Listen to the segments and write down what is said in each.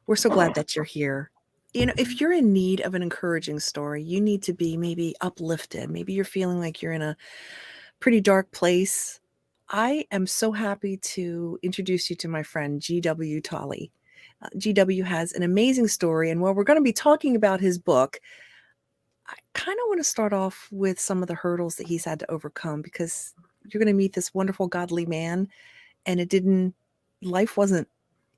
We're so glad that you're here. If you're in need of an encouraging story, you need to be maybe uplifted. Maybe you're feeling like you're in a pretty dark place. I am so happy to introduce you to my friend G.W. Tolley. GW has an amazing story, and while we're going to be talking about his book, I kind of want to start off with some of the hurdles that he's had to overcome because you're going to meet this wonderful, godly man, and life wasn't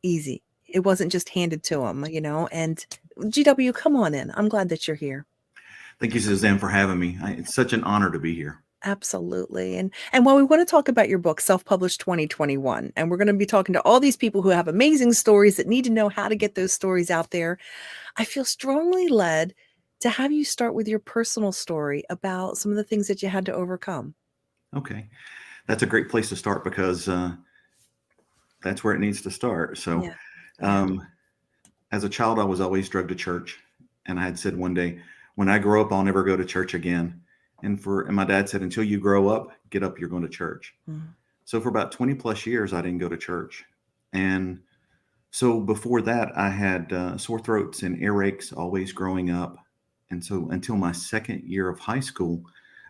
easy. It wasn't just handed to him. And GW, come on in. I'm glad that you're here. Thank you, Suzanne, for having me. It's such an honor to be here. Absolutely. And while we want to talk about your book, Self-Published 2021, and we're going to be talking to all these people who have amazing stories that need to know how to get those stories out there, I feel strongly led to have you start with your personal story about some of the things that you had to overcome. Okay. That's a great place to start because that's where it needs to start. So, Yeah. Yeah. um, as a child, I was always drugged to church. And I had said one day, when I grow up, I'll never go to church again. And my dad said, until you grow up, get up, you're going to church. Mm. So for about 20 plus years, I didn't go to church. And so before that, I had sore throats and earaches always growing up. And so until my second year of high school,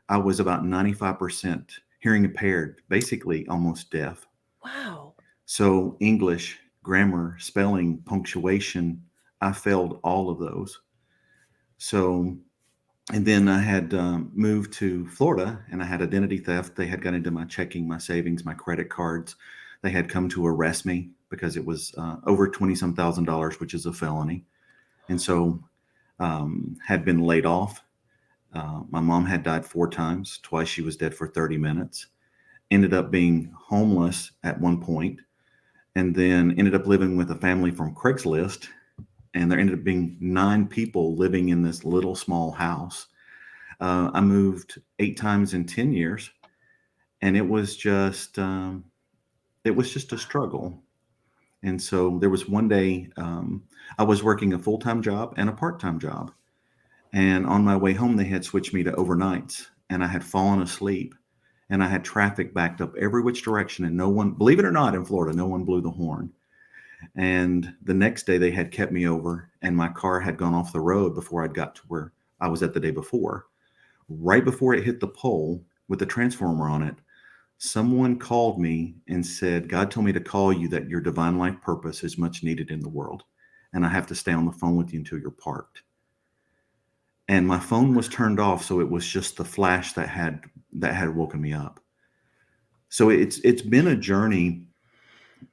I was about 95% hearing impaired, basically almost deaf. Wow. So English, grammar, spelling, punctuation, I failed all of those. So, and then I had moved to Florida and I had identity theft. They had got into my checking, my savings, my credit cards. They had come to arrest me because it was over 20 some $1,000s, which is a felony. And so had been laid off. My mom had died 4 times. Twice she was dead for 30 minutes. Ended up being homeless at one point, and then ended up living with a family from Craigslist. And there ended up being 9 people living in this little small house. I moved 8 times in 10 years, and it was just a struggle. And so there was one day I was working a full time job and a part time job. And on my way home, they had switched me to overnights, and I had fallen asleep, and I had traffic backed up every which direction. And no one, believe it or not, in Florida, no one blew the horn. And the next day, they had kept me over, and my car had gone off the road before I'd got to where I was at the day before. Right before it hit the pole with the transformer on it, someone called me and said, God told me to call you that your divine life purpose is much needed in the world. And I have to stay on the phone with you until you're parked. And my phone was turned off, so it was just the flash that had woken me up. So it's been a journey.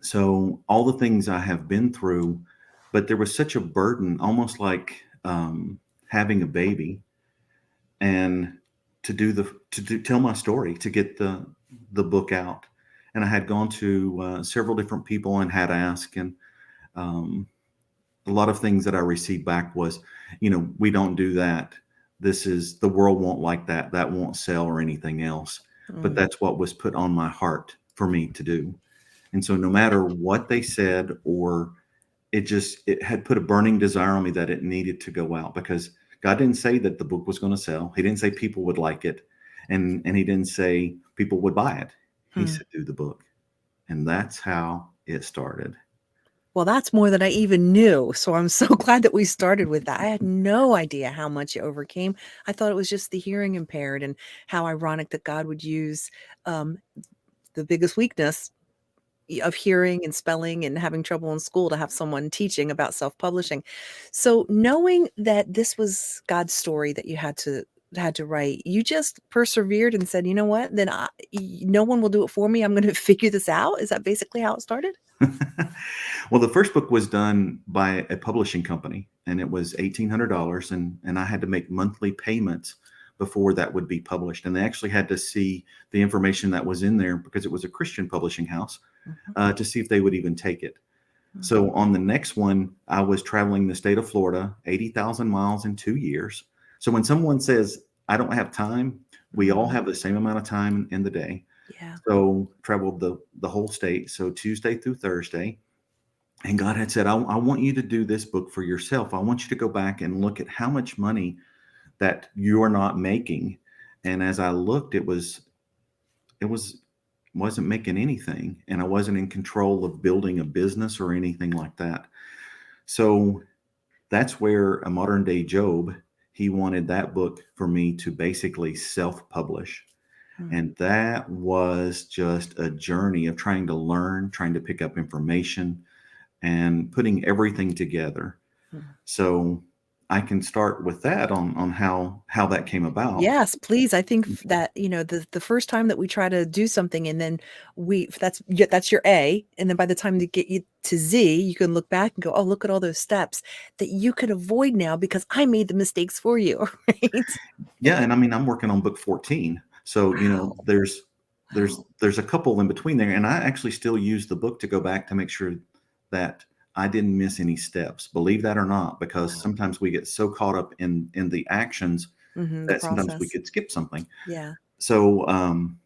So all the things I have been through, but there was such a burden, almost like having a baby, and tell my story, to get the book out. And I had gone to several different people and had asked, and um, a lot of things that I received back was, we don't do that. This is the world won't like that. That won't sell or anything else. But Mm. that's what was put on my heart for me to do. And so no matter what they said, or it had put a burning desire on me that it needed to go out, because God didn't say that the book was going to sell. He didn't say people would like it. And he didn't say people would buy it. He Hmm. said, do the book. And that's how it started. Well, that's more than I even knew. So I'm so glad that we started with that. I had no idea how much you overcame. I thought it was just the hearing impaired, and how ironic that God would use um, the biggest weakness of hearing and spelling and having trouble in school to have someone teaching about self-publishing. So knowing that this was God's story that you had to write, you just persevered and said, "You know what? No one will do it for me. I'm going to figure this out." Is that basically how it started? Well, the first book was done by a publishing company, and it was $1,800, and I had to make monthly payments before that would be published. And they actually had to see the information that was in there, because it was a Christian publishing house, Mhm, to see if they would even take it. mhm, So on the next one, I was traveling the state of Florida, 80,000 miles in 2 years. So when someone says, I don't have time, we all mhm. have the same amount of time in the day. Yeah. So traveled the whole state. So Tuesday through Thursday. And God had said, I want you to do this book for yourself. I want you to go back and look at how much money that you're not making. And as I looked, it wasn't making anything. And I wasn't in control of building a business or anything like that. So that's where a modern day Job, he wanted that book for me to basically self publish. Mm, And that was just a journey of trying to learn, trying to pick up information, and putting everything together. mm. So I can start with that on how that came about. Yes, please. I think that, the first time that we try to do something and then that's your A, and then by the time they get you to Z, you can look back and go, "Oh, look at all those steps that you could avoid now because I made the mistakes for you." Right? Yeah, and I mean I'm working on book 14. So, Wow. Wow. there's a couple in between there, and I actually still use the book to go back to make sure that I didn't miss any steps. Believe that or not, because Wow. sometimes we get so caught up in the actions Mhm, the that sometimes we process. could skip something. Yeah. So,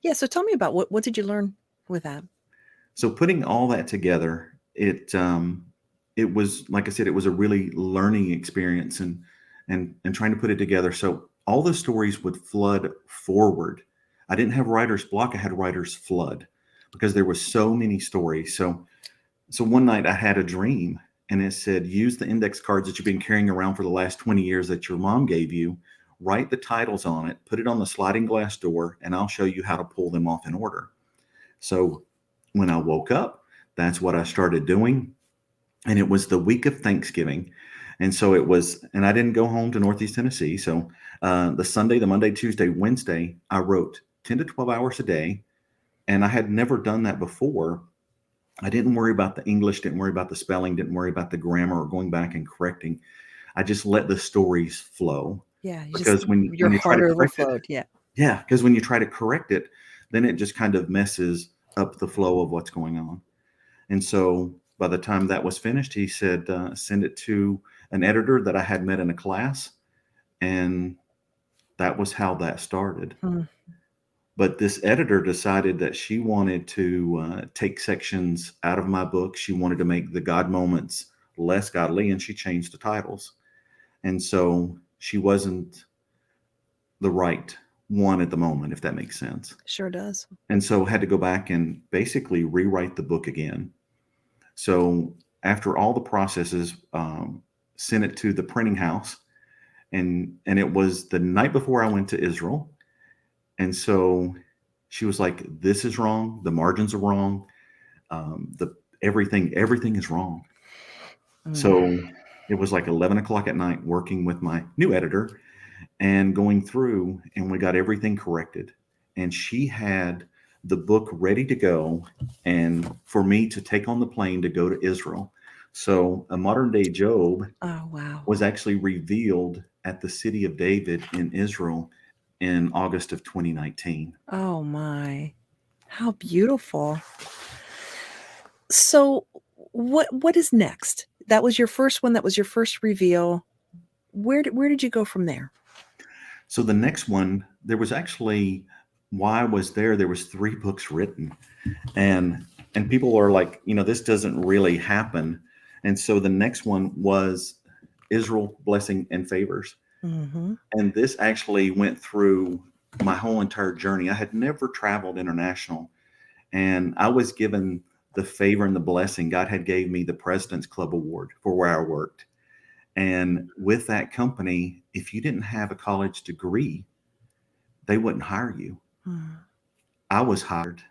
Yeah, so tell me about what did you learn with that? so putting all that together, it was, like I said, it was a really learning experience, and trying to put it together. So all the stories would flood forward. I didn't have writer's block. I had writer's flood because there were so many stories. So one night I had a dream, and it said, use the index cards that you've been carrying around for the last 20 years that your mom gave you, write the titles on it, put it on the sliding glass door, and I'll show you how to pull them off in order. So when I woke up, that's what I started doing. And it was the week of Thanksgiving. And so it was, and I didn't go home to Northeast Tennessee. So the Sunday, the Monday, Tuesday, Wednesday, I wrote 10 to 12 hours a day. And I had never done that before. I didn't worry about the English, didn't worry about the spelling, didn't worry about the grammar or going back and correcting. I just let the stories flow. Yeah, you just Because when your you try heart to correct it, overflowed, yeah. yeah, because when you try to correct it, then it just kind of messes up the flow of what's going on. And so by the time that was finished, he said, send it to an editor that I had met in a class. And that was how that started. Mm, But this editor decided that she wanted to take sections out of my book. She wanted to make the God moments less godly, and she changed the titles. And so she wasn't the right one at the moment, if that makes sense. sure does. And so had to go back and basically rewrite the book again. So after all the processes, sent it to the printing house, and it was the night before I went to Israel. And so she was like, "This is wrong. The margins are wrong. The everything is wrong." Mm. So it was like 11 o'clock at night, working with my new editor and going through, and we got everything corrected. And she had the book ready to go, and for me to take on the plane to go to Israel. So a modern day Job Oh, wow. was actually revealed at the city of David in Israel in August of 2019. Oh my. How beautiful. So, what is next? That was your first one, that was your first reveal. Where did you go from there? So the next one, there was actually, why I was there, there was 3 books written. And people are like, this doesn't really happen. And so the next one was Israel, Blessing and Favors. Mhm. And this actually went through my whole entire journey. I had never traveled international, and I was given the favor and the blessing. God had gave me the President's Club Award for where I worked. And with that company, if you didn't have a college degree, they wouldn't hire you. Mm. I was hired.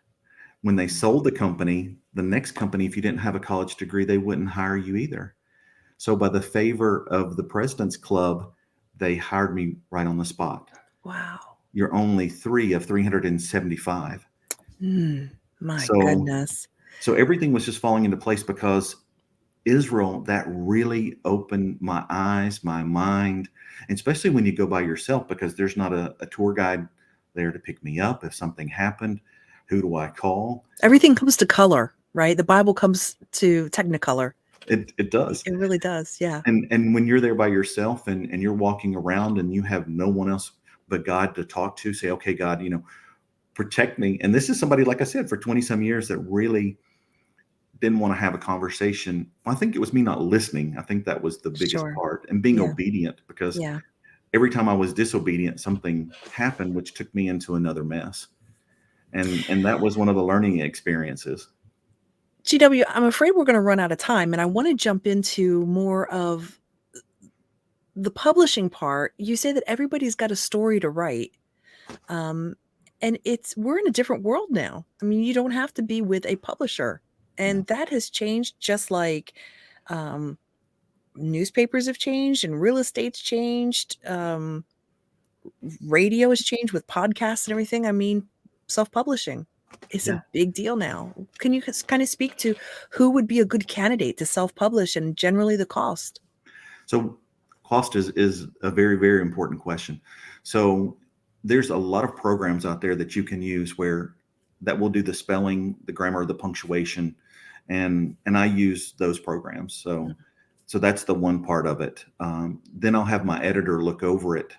When they sold the company, the next company, if you didn't have a college degree, they wouldn't hire you either. So by the favor of the President's Club, they hired me right on the spot. Wow. You're only 3 of 375. Mm. My So goodness. so everything was just falling into place because Israel, that really opened my eyes, my mind, and especially when you go by yourself, because there's not a tour guide there to pick me up if something happened. Who do I call? Everything comes to color, right? The Bible comes to Technicolor. It does. It really does, yeah. And when you're there by yourself, and you're walking around and you have no one else but God to talk to, say, okay, God, protect me. And this is somebody, like I said, for 20 some years that really didn't want to have a conversation. Well, I think it was me not listening. I think that was the biggest Sure. part, and being Yeah, obedient, because yeah. every time I was disobedient, something happened, which took me into another mess. And that was one of the learning experiences. GW, I'm afraid we're going to run out of time, and I want to jump into more of the publishing part. You say that everybody's got a story to write. Um, and we're in a different world now. I mean, you don't have to be with a publisher. Yeah. And that has changed, just like um, newspapers have changed and real estate's changed. Radio has changed with podcasts and everything. I mean, self-publishing is a Yeah. big deal now. Can you kind of speak to who would be a good candidate to self-publish and generally the cost? So cost is a very, very important question. So there's a lot of programs out there that you can use where that will do the spelling, the grammar, the punctuation, and I use those programs. So that's the one part of it. Then I'll have my editor look over it,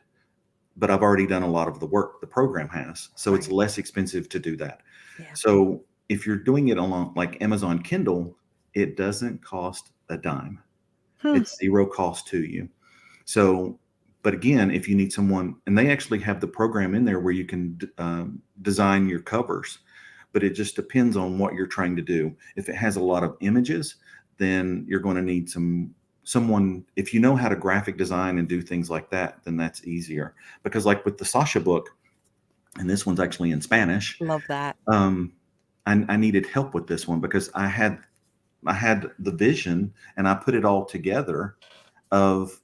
but I've already done a lot of the work the program has, so it's Right. less expensive to do that. Yeah. So if you're doing it on like Amazon Kindle, it doesn't cost a dime. Hmm. It's zero cost to you. So, but again, if you need someone, and they actually have the program in there where you can design your covers, but it just depends on what you're trying to do. If it has a lot of images, then you're going to need someone. If you know how to graphic design and do things like that, then that's easier. Because like with the Sasha book, and this one's actually in Spanish, Love that. I needed help with this one because I had the vision and I put it all together of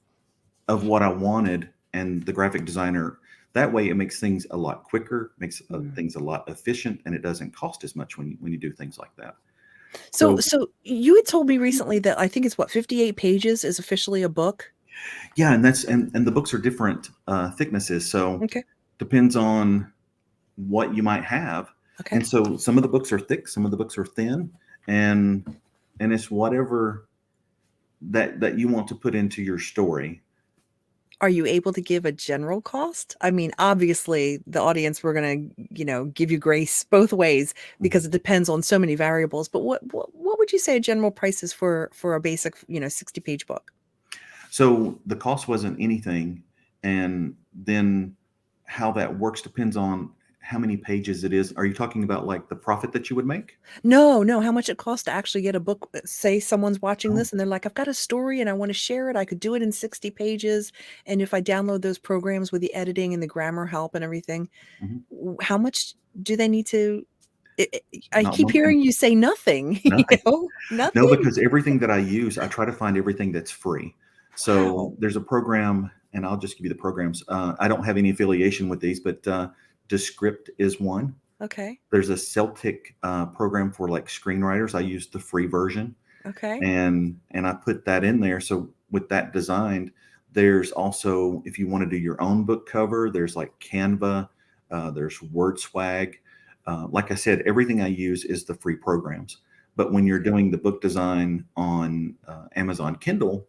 what I wanted, and the graphic designer. That way, it makes things a lot quicker, makes Mm. things a lot efficient, and it doesn't cost as much when you do things like that. So So so you had told me recently that I think it's what, 58 pages is officially a book? yeah, and the books are different thicknesses. So Okay. depends on what you might have, Okay. and so some of the books are thick, some of the books are thin, and it's whatever that you want to put into your story. Are you able to give a general cost? I mean, obviously, the audience, we're gonna, give you grace both ways Mhm. because it depends on so many variables, but what would you say a general price is for a basic, 60-page book? So the cost wasn't anything, and then how that works depends on how many pages it is. Are you talking about like the profit that you would make? No, no, how much it costs to actually get a book. Say someone's watching Oh, this and they're like, "I've got a story and I wanna share it. I could do it in 60 pages, and if I download those programs with the editing and the grammar help and everything," mhm. how much do they need to I Not keep one thing. hearing you say nothing, Nothing. No, Nothing? because everything that I use, I try to find everything that's free. So Wow. there's a program, and I'll just give you the programs. I don't have any affiliation with these, but Descript is one. Okay, There's a Celtic program for like screenwriters. I use the free version. okay, and I put that in there. So with that designed, there's also if you want to do your own book cover, there's like Canva, there's WordSwag. Like I said, everything I use is the free programs. But when you're okay. doing the book design on Amazon Kindle,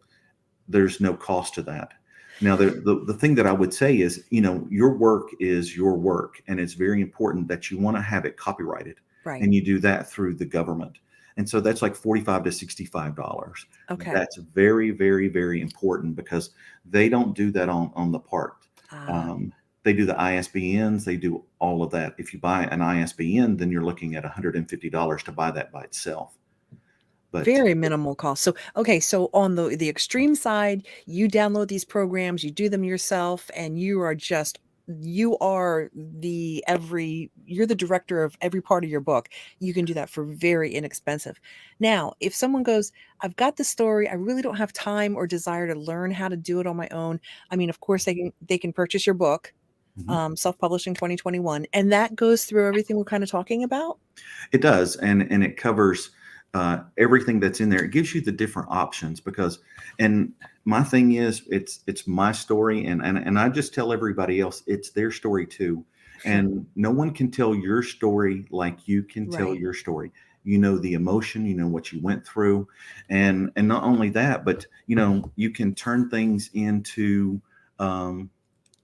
there's no cost to that. Now, the thing that I would say is, your work is your work, and it's very important that you want to have it copyrighted, Right, and you do that through the government. And so that's like $45 to $65. okay. That's very, very, very important because they don't do that on the part. Ah, Um, they do the ISBNs, they do all of that. If you buy an ISBN, then you're looking at $150 to buy that by itself. But very minimal cost. So, okay, so on the extreme side, you download these programs, you do them yourself, and you are you're the director of every part of your book. You can do that for very inexpensive. Now, if someone goes, "I've got the story, I really don't have time or desire to learn how to do it on my own." I mean, of course, they can purchase your book, mhm. Self-Publishing 2021, and that goes through everything we're kinda talking about? It does, and it covers everything that's in there. It gives you the different options because, and my thing is, it's my story, and I just tell everybody else it's their story too, and no one can tell your story like you can tell Right. your story. You know the emotion, you know what you went through, and not only that, but you can turn things into um,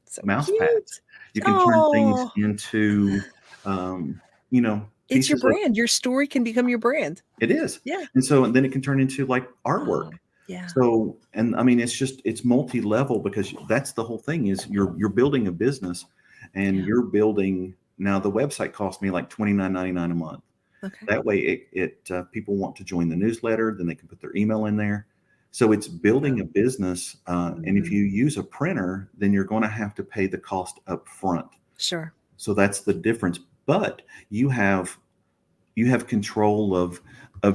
So mouse pads. cute. You can turn things Oh, into um, you know it's your pieces of brand. Your story can become your brand. it is. Yeah. And then it can turn into like artwork. Oh, yeah, So, and I mean, it's multi-level because that's the whole thing is you're building a business and yeah. you're building now the website cost me like $29.99 a month. Okay. That way, people want to join the newsletter, then they can put their email in there. So it's building a business. And if Mhm. you use a printer, then you're going to have to pay the cost up front. Sure. So that's the difference. But you have control of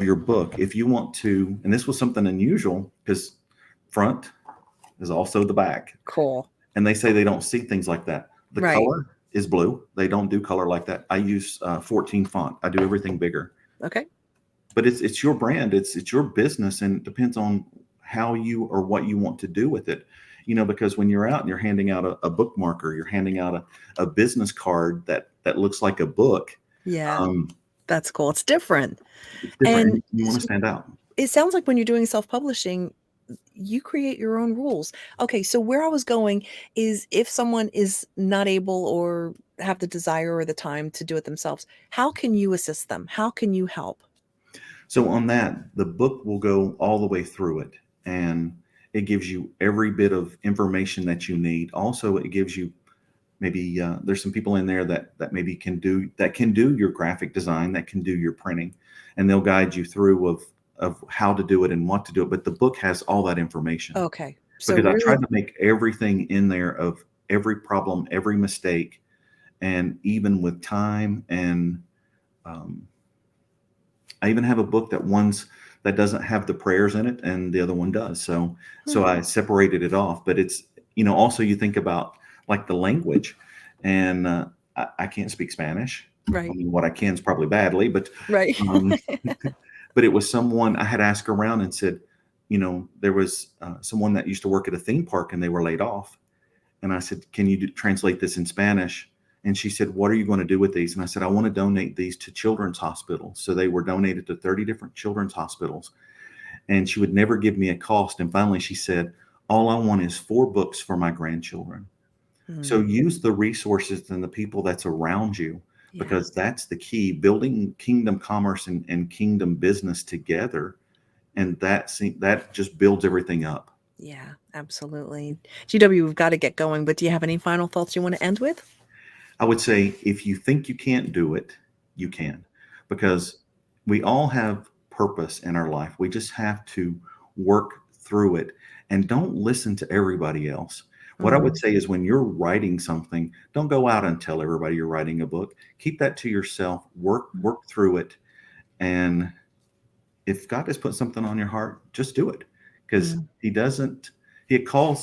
your book. If you want to, and this was something unusual because front is also the back. Cool. And they say they don't see things like that. The Right. color is blue. They don't do color like that. I use 14 font. I do everything bigger. Okay. But it's your brand. It's your business, and it depends on how you or what you want to do with it. Because when you're out and you're handing out a bookmarker, you're handing out a business card that looks like a book. Yeah. Um, That's cool. It's different. it's different, And and you want to stand out. it sounds like when you're doing self-publishing, you create your own rules. Okay, so where I was going is if someone is not able or have the desire or the time to do it themselves, how can you assist them? How can you help? So on that, the book will go all the way through it, and it gives you every bit of information that you need. Also, it gives you maybe there's some people in there that maybe can do your graphic design, that can do your printing, and they'll guide you through of how to do it and what to do it. But the book has all that information Okay. So because I really, tried to make everything in there of every problem, every mistake, and even with time and um, I even have a book that doesn't have the prayers in it, and the other one does. So hmm, I separated it off. But it's also you think about like the language, and I can't speak Spanish. I right, mean, what I can is probably badly, but right. um, but it was someone I had asked around and said, there was someone that used to work at a theme park and they were laid off, and I said, "Can you translate this in Spanish?" And she said, "What are you going to do with these?" And I said, "I want to donate these to children's hospitals." So they were donated to 30 different children's hospitals. And she would never give me a cost. And finally, she said, "All I want is 4 books for my grandchildren." So Hmm, use the resources and the people that's around you, yeah. because that's the key, building kingdom commerce and kingdom business together. And that just builds everything up. Yeah, absolutely. GW, we've got to get going, but do you have any final thoughts you want to end with? I would say if you think you can't do it, you can, because we all have purpose in our life. We just have to work through it and don't listen to everybody else. What I would Mm, say is when you're writing something, don't go out and tell everybody you're writing a book. Keep that to yourself. Work through it. And if God has put something on your heart, just do it. Because mm. he doesn't call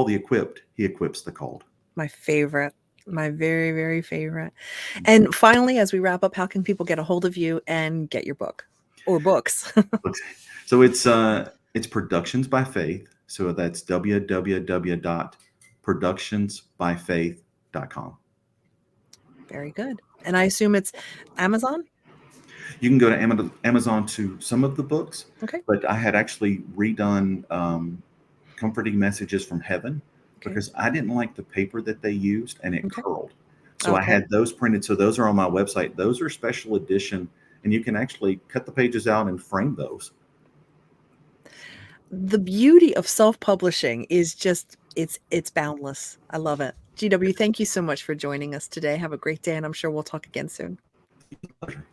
the equipped, he equips the called. My favorite, my very, very favorite. And finally, as we wrap up, how can people get a hold of you and get your book or books? So it's Productions by Faith. So that's www.productionsbyfaith.com. Very good. And I assume it's Amazon? You can go to Amazon to some of the books, Okay. but I had actually redone Comforting Messages from Heaven Okay. because I didn't like the paper that they used and it Okay. curled. So I Okay. had those printed. So those are on my website. Those are special edition, and you can actually cut the pages out and frame those. The beauty of self-publishing is just it's boundless. I love it. GW, thank you so much for joining us today. Have a great day, and I'm sure we'll talk again soon. Pleasure.